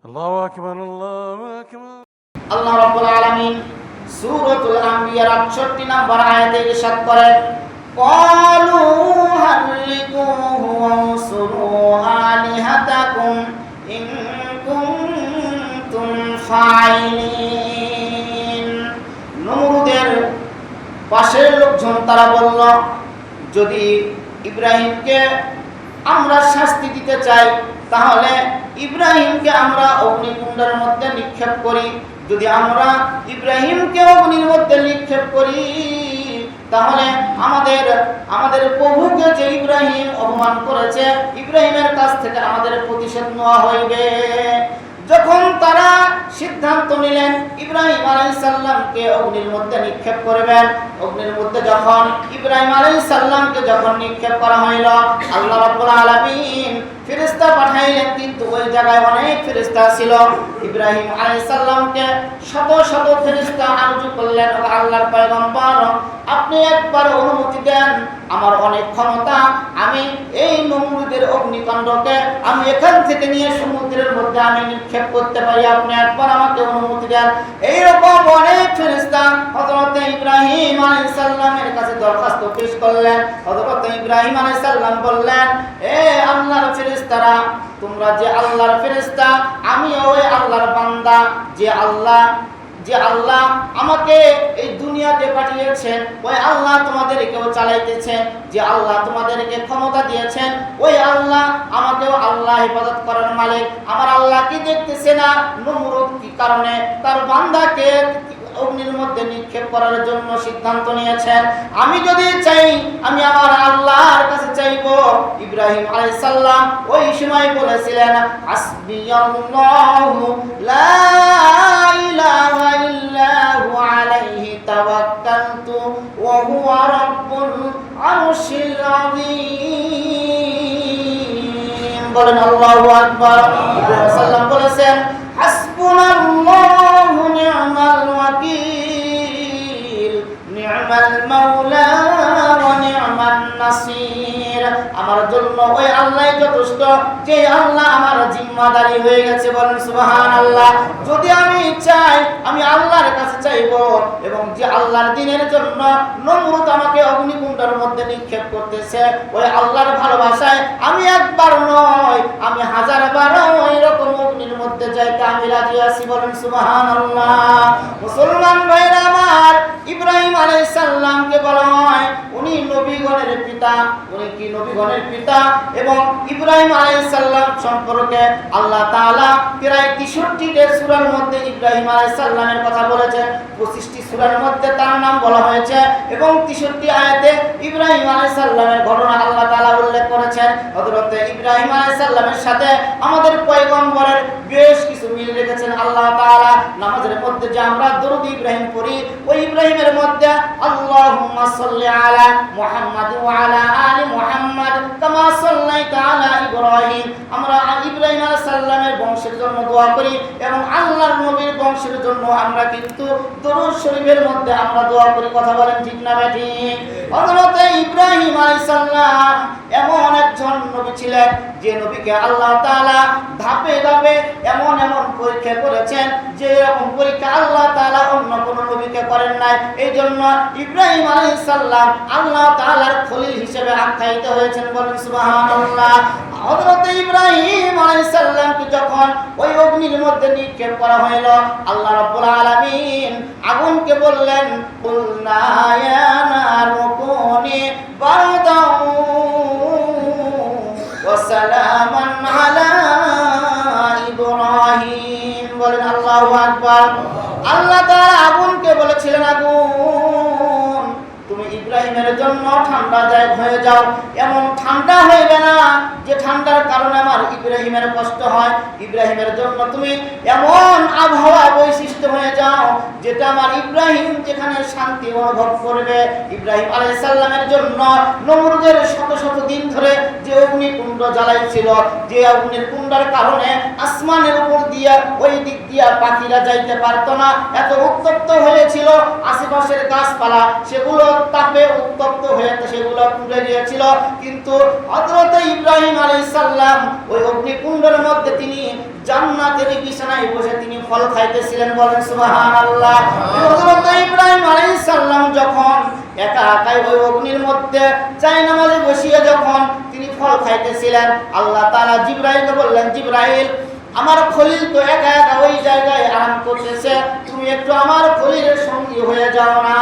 আল্লাহু আকবার, আল্লাহু আকবার। আল্লাহ রাব্বুল আলামিন সূরাতুল আম্বিয়ার 68 নম্বর আয়াতে ইরশাদ করেন, ক্বালু হাররিকুহু ওয়ানসুরু আলিহাতাকুম ইন কুনতুম ফাইলিন। নমরুদের পাশের লোকজন তারা বলল, যদি ইব্রাহিমকে আমরা শাস্তি দিতে চাই তাহলে ইব্রাহিমকে আমরা অগ্নিকুণ্ডের মধ্যে নিক্ষেপ করি। যদি আমরা ইব্রাহিমকে অগ্নির মধ্যে নিক্ষেপ করি তাহলে আমাদের প্রভুকে যে ইব্রাহিম অপমান করেছে, ইব্রাহিমের কাছ থেকে আমাদের প্রতিশোধ নেওয়া হইবে। যখন তারা সিদ্ধান্ত নিলেন ইব্রাহিম আলাইহিস সালামকে অগ্নির মধ্যে নিক্ষেপ করবেন, অগ্নির মধ্যে যখন ইব্রাহিম আলাইহিস সালামকে যখন নিক্ষেপ করা হইল, আল্লাহ রাব্বুল আলামিন ফেরেশতা পাঠাইলেন, কিন্তু ওই জায়গায় অনেক ফেরেশতা ছিল। ইব্রাহিম আলাইহিস সালামকে শত শত ফেরেশতা আরজু করলেন, ও আল্লাহর পয়গম্বর, আপনি একবার অনুমতি দেন, আমার অনেক ক্ষমতা, আমি এই নমরুদের অগ্নিকাণ্ডকে আমি এখান থেকে নিয়ে সমুদ্রের মধ্যে আমি নিক্ষেপ করতে পারি, আপনি একবার আমাকে অনুমতি দেন। এইরকম অনেক ফেরেশতা হযরত ইব্রাহিম আলাইহিস সালামের কাছে দরখাস্ত পেশ করলেন। হযরত ইব্রাহিম আলাইহিস সালাম বললেন, এ আল্লাহর ফেরেশতারা, তোমরা যে আল্লাহর ফেরেশতা, আমি ওই আল্লাহর বান্দা, যে আল্লাহ আমাকে এই দুনিয়াতে পাঠিয়েছেন, ওই আল্লাহ তোমাদেরকেও চালাইতেছেন, যে আল্লাহ তোমাদেরকে ক্ষমতা দিয়েছেন, ওই আল্লাহ আমাকেও আল্লাহ হেফাজত করার মালিক। আমার আল্লাহ কি দেখতেছে না নমরুদ কি কারণে তার বান্দাকে অগ্নির মধ্যে নিক্ষেপ করার জন্য সিদ্ধান্ত নিয়েছেন? আমি যদি চাই, আমি আমার আল্লাহর কাছে চাইব। ইব্রাহিম আলাইহিস সালাম ওই সময় বলেছিলেন, হাসবিয়াল্লাহু লা ইলাহা ইল্লা হু আলাইহি তাওয়াক্কালতু ওয়া হুয়া রাব্বুল আরশিল আযীম। বলেন আল্লাহু আকবার। ইব্রাহিম সাল্লাম বলেছেন, হাসবুনাল্লাহু নি'মাল ওয়াকিল, নি'মাল মাওলা ওয়া নি'মান নাসির। আমার জন্য ওই আল্লাহই যথেষ্ট, যে আল্লাহ আমার জিম্মাদারি হয়ে গেছে। বলেন সুবহানাল্লাহ। যদি আমি চাই, আমি আল্লাহর কাছে চাইব, এবং যে আল্লাহর দ্বীনের জন্য নমরুদ আমাকে অগ্নিকুণ্ডের মধ্যে নিক্ষেপ করতেছে, ওই আল্লাহর ভালোবাসায় আমি একবার নয়, আমি হাজারবার ওই রকম অগ্নির মধ্যে যাইতে আমি রাজি আছি। বলেন সুবহানাল্লাহ। মুসলমান ভাইরা আমার, ইব্রাহিম আলাইহিস সালামকে বলা হয় উনি নবীগণের পিতা। উনি কি নবীগণের পিতা? এবং ইব্রাহিম আলাইহিস সালাম সম্পর্কে আল্লাহ তাআলা প্রায় 63টি সূরার মধ্যে ইব্রাহিম আলাইহিস সালামের কথা বলেছেন। 25টি সূরার মধ্যে তার নাম বলা হয়েছে, এবং 63টি আয়াতে ইব্রাহিম আলাইহিস সালামের ঘটনা আল্লাহ তাআলা উল্লেখ করেছেন। হযরত ইব্রাহিম আলাইহিস সালামের সাথে আমাদের পয়গম্বরের বেশ কিছু মিল রেখেছেন আল্লাহ তাআলা। নামাজের মধ্যে যে আমরা দরুদ ইব্রাহিম পড়ি, ওই ইব্রাহিমের মধ্যে আল্লাহুম্মা সাল্লি আলা মুহাম্মাদ ওয়া আলা আলি মুহাম্মাদ কামা সাল্লাইতা আলা ইব্রাহিম, আমরা ইব্রাহিম আলাইহিস সালামের বংশের জন্য দোয়া করি, এবং আল্লাহর নবীর বংশের জন্য আমরা কিন্তু দরুদ শরীফের মধ্যে আমরা দোয়া করি। কথা বলেন ঠিক না ঠিক? হযরত ইব্রাহিম আলাইহিস সালাম এমন একজন নবী ছিলেন, যে নবীকে আল্লাহ তাআলা ধাপে ধাপে এমন এমন পরীক্ষা করেছেন, যে এরকম পরীক্ষা আল্লাহ তাআলা অন্য কোন নবীকে করেন নাই। এই জন্য ইব্রাহিম আলাইহিস সালাম আল্লাহ তাআলার খলিল হিসেবে আখ্যায়িত হয়েছেন। বলেন সুবহানাল্লাহ। হযরত ইব্রাহিম আলাইহিস সালামকে যখন ওই অগ্নির মধ্যে নিক্ষেপ করা হলো, আল্লাহ রাব্বুল আলামিন আগুনকে বললেন, কুলনা ইয়া নারু কুনি বারদাও ওয়া সালামান আলা ইব্রাহিম। বলেন আল্লাহু আকবার। আল্লাহ তাআলা আগুনকে বলেছিলেন, আগুন তুমি ইব্রাহিমের জন্য ঠান্ডা হয়ে যাও। এমন ঠান্ডা হইবে না যে ঠান্ডার কারণে আমার ইব্রাহিমের কষ্ট হয়। ইব্রাহিমের জন্য তুমি এমন আবহাওয়া বৈশিষ্ট্য হয়ে যাও, যেটা আমার ইব্রাহিম যেখানে শান্তি অনুভব করবে। ইব্রাহিম আলাইহিস সালামের জন্য নমরুদের শত শত দিন ধরে যে অগ্নিকুণ্ড জ্বালাইছিল, যে অগ্নির কুণ্ডের কারণে আসমানের উপর দিয়া ওই দিক দিয়া পাখিরা যাইতে পারতো না, এত উত্তপ্ত হয়েছিল। আশেপাশের গাছপালা সেগুলো তাপে উত্তপ্ত হয়ে সেগুলো পুড়ে গিয়েছিল। কিন্তু হযরত ইব্রাহিম আলাইহিস সালাম ওই অগ্নিকুণ্ডের মধ্যে তিনি জান্নাতের বিছানায় বসে তিনি ফল খাইতেছিলেন। বলেন সুবহানাল্লাহ। হযরত ইব্রাহিম আলাইহিস সালাম যখন একা একাই ওই অগ্নির মধ্যে জায়নামাজে বসিয়ে যখন তিনি ফল খাইতেছিলেন, আল্লাহ তাআলা জিবরাইলকে বললেন, জিবরাইল, আমার খলিল তো একা একা ওই জায়গায় আরাম করতেছে, তুমি একটু আমার খলিলের সঙ্গী হয়ে যাও না।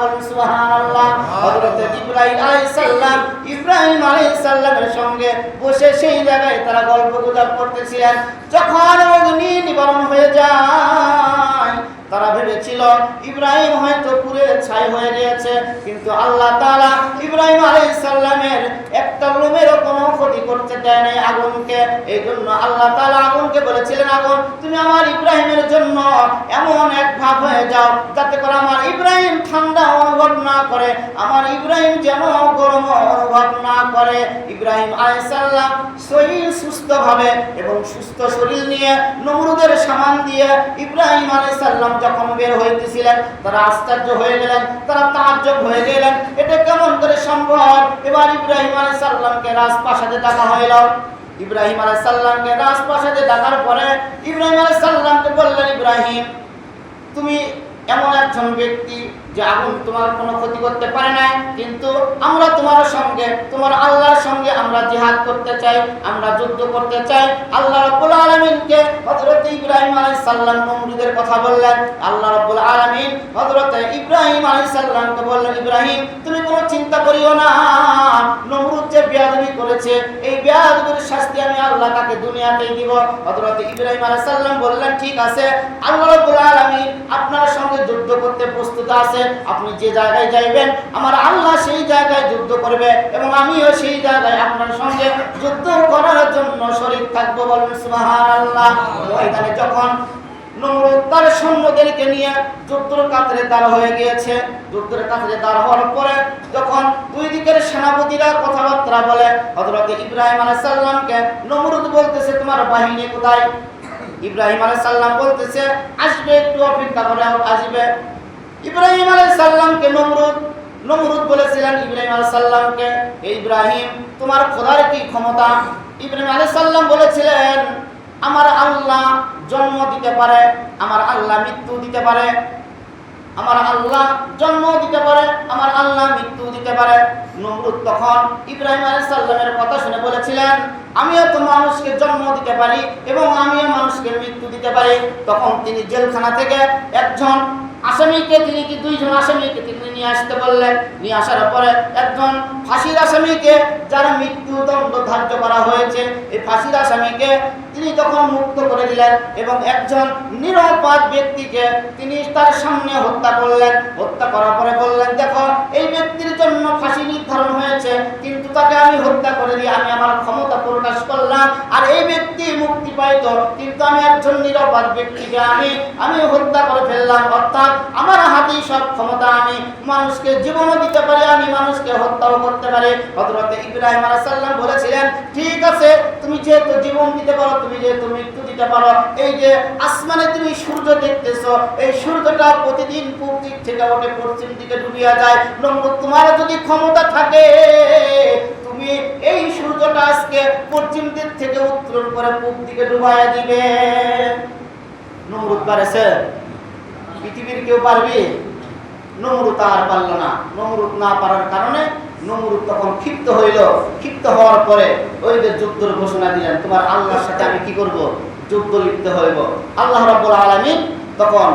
বলেন সুবহানাল্লাহ। হযরত জিবরাইল আলাইহিস সালাম ইব্রাহিম আলাইহিস সালামের সঙ্গে বসে সেই জায়গায় তারা গল্পগুজব করতেছিলেন। যখন অগ্নি নিবারণ হয়ে যায়, তারা ভেবেছিল ইব্রাহিম হয়তো পুড়ে ছাই হয়ে গিয়েছে, কিন্তু আল্লাহ তাআলা ইব্রাহিম আলাইহিস সালামের একটা লোমেরও কোনো ক্ষতি করতে দেয় নাই আগুনকে। এই জন্য আল্লাহ তাআলা আগুনকে বলেছিলেন, আগুন তুমি আমার ইব্রাহিমের জন্য এমন এক ভাব হয়ে যাও যাতে করে আমার ইব্রাহিম ঠান্ডা অনুভব না করে, আমার ইব্রাহিম যেন গরম অনুভব না করে। ইব্রাহিম আলাইহিস সালাম শরীর সুস্থভাবে এবং সুস্থ শরীর নিয়ে নমরুদের সামান দিয়ে ইব্রাহিম আলাইহিস সালাম যখন বের হইতেছিলেন, তারা আশ্চর্য হয়ে গেলেন, তারা তাজ্জব হয়ে গেলেন, এটা কেমন করে সম্ভব। এবার ইব্রাহিম আলাইহিস সালামকে রাজপ্রাসাদে ডাকা হইল। ইব্রাহিম আলাইহিস সালামকে রাজপ্রাসাদে ডাকার পরে ইব্রাহিম আলাইহিস সালামকে বললেন, ইব্রাহিম, তুমি এমন একজন ব্যক্তি যে আগুন তোমার কোনো ক্ষতি করতে পারে না, কিন্তু আমরা তোমার সঙ্গে, তোমার আল্লাহর সঙ্গে আমরা জিহাদ করতে চাই, আমরা যুদ্ধ করতে চাই। আল্লাহ রাব্বুল আলামিনকে হযরত ইব্রাহিম আলাইহিস সালাম নমরুদের কথা বললেন। আল্লাহ রাব্বুল আলামিন হযরত ইব্রাহিম আলাইহিস সালামকে বললেন, ইব্রাহিম, তুমি কোনো চিন্তা করিও না, নমরুদ যে বেয়াদবি করেছে, এই বেয়াদবির শাস্তি আমি আল্লাহ তাকে দুনিয়াতেই দিব। হযরত ইব্রাহিম আলাইহিস সালাম বললেন, ঠিক আছে, আল্লাহ রাব্বুল আলামিন আপনার সঙ্গে যুদ্ধ করতে প্রস্তুত আছে, আপনি যে জায়গায় যাইবেন আমার আল্লাহ সেই জায়গায় যুদ্ধ করবে এবং আমিও সেই জায়গায় আপনার সঙ্গে যুদ্ধ করার জন্য শরীক থাকবো। বলেন সুবহানাল্লাহ। ময়দানে যখন নমরুদ তার সৈন্যদেরকে নিয়ে যুদ্ধের কাতারে দাঁড় হয়ে গিয়েছে, যুদ্ধের কাতারে দাঁড় হওয়ার পরে যখন দুই দিকের সেনাপতিরা কথাবার্তা বলে, হযরত ইব্রাহিম আলাইহিস সালামকে নমরুদ বলতেছে, তোমার বাহিনী কোথায়? ইব্রাহিম আলাইহিস সালাম বলতেছে, আসবে, একটু অপেক্ষা করে আসবে। ইব্রাহিম আলাইহিস সালামকে নমরুদ বলেছিলেন ইব্রাহিম আলাইহিস সালামকে, ইব্রাহিম, তোমার খোদার কি ক্ষমতা? ইব্রাহিম আলাইহিস সালাম বলেছিলেন, আমার আল্লাহ জন্ম দিতে পারে, আমার আল্লাহ মৃত্যু দিতে পারে, আমার আল্লাহ জন্ম দিতে পারে, আমার আল্লাহ মৃত্যু দিতে পারে। নমরুদ তখন ইব্রাহিম আলাইহিস সালামের কথা শুনে বলেছিলেন, আমিও তো মানুষকে জন্ম দিতে পারি এবং আমিও মানুষকে মৃত্যু দিতে পারি। তখন তিনি জেলখানা থেকে একজন আসামিকে, তিনি কি দুইজন আসামিকে তিনি নিয়ে আসতে বললেন। নিয়ে আসার পরে একজন ফাঁসির আসামিকে, যার মৃত্যুদণ্ড ধার্য করা হয়েছে, এই ফাঁসির আসামিকে তিনি তখন মুক্ত করে দিলেন এবং একজন নিরপরাধ ব্যক্তিকে তিনি তার সামনে হত্যা করলেন। হত্যা করার পরে বললেন, দেখো, এই ব্যক্তির জন্য ফাঁসি নির্ধারণ হয়েছে, কিন্তু তাকে আমি হত্যা করে দিয়ে আমি আমার ক্ষমতা প্রকাশ করলাম, আর এই ব্যক্তি মুক্তি পাইতো, কিন্তু আমি একজন নিরপরাধ ব্যক্তিকে আমি হত্যা করে ফেললাম। অর্থাৎ আমার হাতেই সব ক্ষমতা, আমি মানুষকে জীবনও দিতে পারি, আমি মানুষকে হত্যাও করতে পারি। হযরত ইব্রাহিম আলাইহিস সালাম বলেছিলেন, ঠিক আছে, তুমি যেহেতু জীবন দিতে পারো, তুমি যেহেতু মৃত্যু দিতে পারো, এই যে আসমানে তুমি সূর্য দেখতেছো, এই সূর্যটা প্রতিদিন পূব দিক থেকে ওঠে পশ্চিম দিকে ডুবিয়া যায়। নমরুদ, তোমার যদি ক্ষমতা থাকে, তুমি এই সূর্যটা আজকে পশ্চিম দিক থেকে উত্তরণ করে পূব দিকে ডুবাইয়া দিবে। নমরুদ পারেছে? পৃথিবীর কেউ পারবে? নমরুদ আর পারল না। নমরুদ না পারার কারণে নমরুদ তখন ক্ষিপ্ত হইল। ক্ষিপ্ত হওয়ার পরে ওই যে যুদ্ধের ঘোষণা দিলেন, তোমার আল্লাহর সাথে আমি কি করব? যুদ্ধ লিপ্ত হইব। আল্লাহ রাব্বুল আলামিন তখন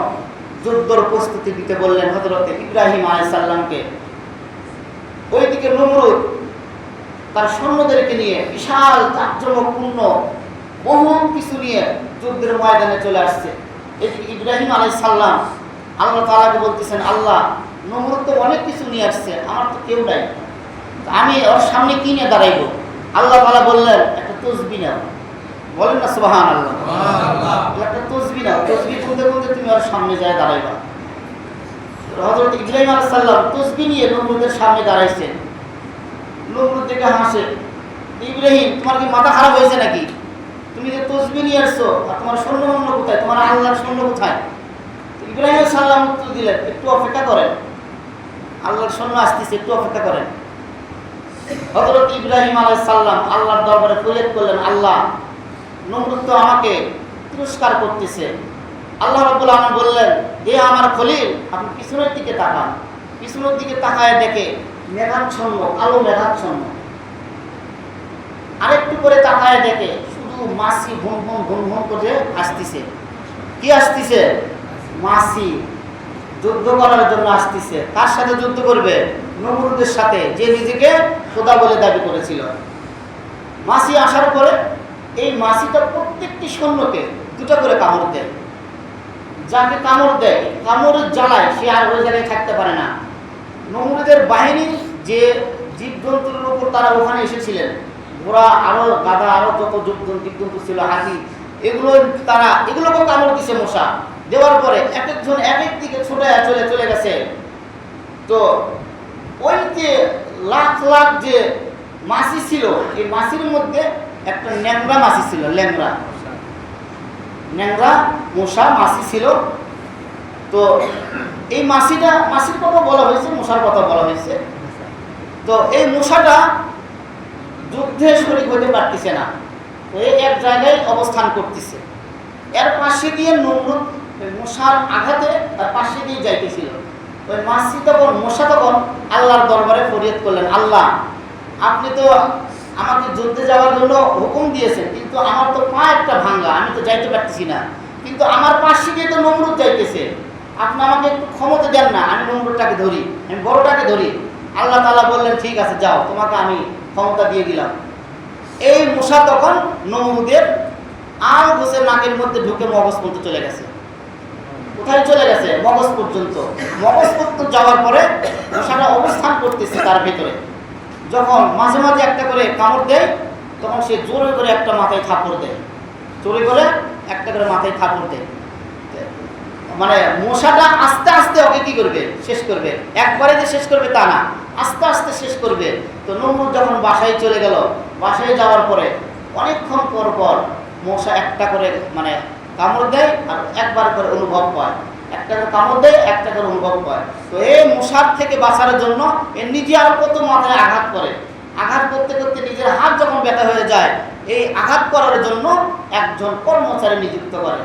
যুদ্ধের প্রস্তুতি দিতে বললেন হযরত ইব্রাহিম আলাইহিস সালামকে। ওইদিকে নমরুদ তার সৈন্যদেরকে নিয়ে বিশাল জাঁকজমকপূর্ণ বহু কিছু নিয়ে যুদ্ধের ময়দানে চলে আসছে। এদিকে ইব্রাহিম আলাইহিস সালাম আল্লাহ তাআলাকে বলতেছেন, আল্লাহ, নমরুদ তো অনেক কিছু নিয়ে আসছে, আমার তো কেউ নাই, আমি ওর সামনে কি নিয়ে দাঁড়াইবো? আল্লাহ তাআলা বললেন, একটা তসবিহ নাও। বলেন না সুবহানাল্লাহ। একটা তসবিহ নাও, তসবিহ বলতে বলতে তুমি ওর সামনে যায় দাঁড়াইবা। হযরত ইব্রাহিম আলাইহিস সালাম তসবিহ নিয়ে নমরুদের সামনে দাঁড়াইছেন। নমরুদ দেখে হাসে, ইব্রাহিম, তোমার কি মাথা খারাপ হয়েছে নাকি? তুমি যে তসবিহ নিয়ে আসছো, আর তোমার সৈন্য কোথায়? তোমার আল্লাহর সৈন্য কোথায়? ইব্রাহিম আলাইহিস সালাম উত্তর দিলেন, একটু অপেক্ষা করেন, আল্লাহর সৈন্য আসতেছে, একটু অপেক্ষা করেন। হযরত ইব্রাহিম আলাইহিস সালাম আল্লাহর দরবারে ফরিয়াদ করলেন, আল্লাহ নমরুদ তো আমাকে তিরস্কার করতেছে। আল্লাহ রাব্বুল আলামিন বললেন, হে আমার খলিল, আপনি পিছনের দিকে তাকান। পিছনের দিকে তাকায় দেখে মেঘাচ্ছন্ন, কালো মেঘাচ্ছন্ন। আরেকটু করে তাকায় দেখে শুধু মাছি ভুন ভুন করে আসতেছে। কি আসতেছে? মাছি যুদ্ধ করার জন্য আসতেছে। কার সাথে যুদ্ধ করবে? নমরুদের সাথে, যে নিজেকে খোদা বলে দাবি করেছিল। মাছি আসার পরে এই মাছিটা প্রত্যেকটি সৈন্যকে দুটো করে কামড় দেয়। যাকে কামড় দেয়, কামড়ের জ্বালায় সে আর ওই জায়গায় থাকতে পারে না। নমরুদের বাহিনী যে জীবজন্তুর উপর তারা ওখানে এসেছিলেন, ঘোড়া আরো গাধা আরো যত জীবজন্তু ছিল, হাতি, এগুলোকে কামড় দিছে মশা। দেওয়ার পরে এক একজন এক এক দিকে ছুটে চলে গেছে। তো ওই যে লাখ লাখ যে মাছি ছিল, এই মাছির মধ্যে একটা ন্যাংরা মাছি ছিল, ন্যাংরা মশা মাছি ছিল। তো এই মাছির কথা বলা হয়েছে, মশার কথা বলা হয়েছে। তো এই মশাটা যুদ্ধে শরীক হতে পারতেছে না, তো এই এক জায়গায় অবস্থান করতেছে। এর পাশে দিয়ে নমরুদ মশার আঘাতে তার পাশে দিয়ে যাইতেছিল। ওই মশা তখন আল্লাহর দরবারে ফরিয়াদ করলেন, আল্লাহ আপনি তো আমাকে যুদ্ধে যাওয়ার জন্য হুকুম দিয়েছেন, কিন্তু আমার তো পা একটা ভাঙ্গা, আমি তো যাইতে পারতেছি না, কিন্তু আমার পাশে দিয়ে তো নমরুদ যাইতেছে। আপনি আমাকে একটু ক্ষমতা দেন না, আমি নমরুদটাকে ধরি, আমি বড়টাকে ধরি। আল্লাহ তাআলা বললেন, ঠিক আছে যাও, তোমাকে আমি ক্ষমতা দিয়ে দিলাম। এই মশা তখন নমরুদের আল ঘুষে নাকের মধ্যে ঢুকে মগজ পর্যন্ত চলে গেছে। কোথায় চলে গেছে? মগজ পর্যন্ত। মগজ পর্যন্ত যাওয়ার পরে মশাটা অবস্থান করতেছে তার ভিতরে। যখন মাঝে মাঝে একটা করে কামড় দেয়, তখন সে জোরে করে একটা মাথায় থাপড় দেয়, জোরে করে একটা করে মাথায় থাপড় দেয়। মানে মশাটা আস্তে আস্তে ওকে কি করবে? শেষ করবে। একবারে যে শেষ করবে তা না, আস্তে আস্তে শেষ করবে। তো নমরুদ যখন বাসায় চলে গেল, বাসায় যাওয়ার পরে অনেকক্ষণ পর পর মশা একটা করে মানে কামড় দেয় আর একবার করে অনুভব পায়, একটা করে কামড় দেয়, একটা করে অনুভব পায়। তো এই মশার থেকে বাঁচার জন্য এর নিজে আর কত মাথায় আঘাত করে, আঘাত করতে করতে নিজের হাত যখন ব্যথা হয়ে যায়, এই আঘাত করার জন্য একজন কর্মচারী নিযুক্ত করে।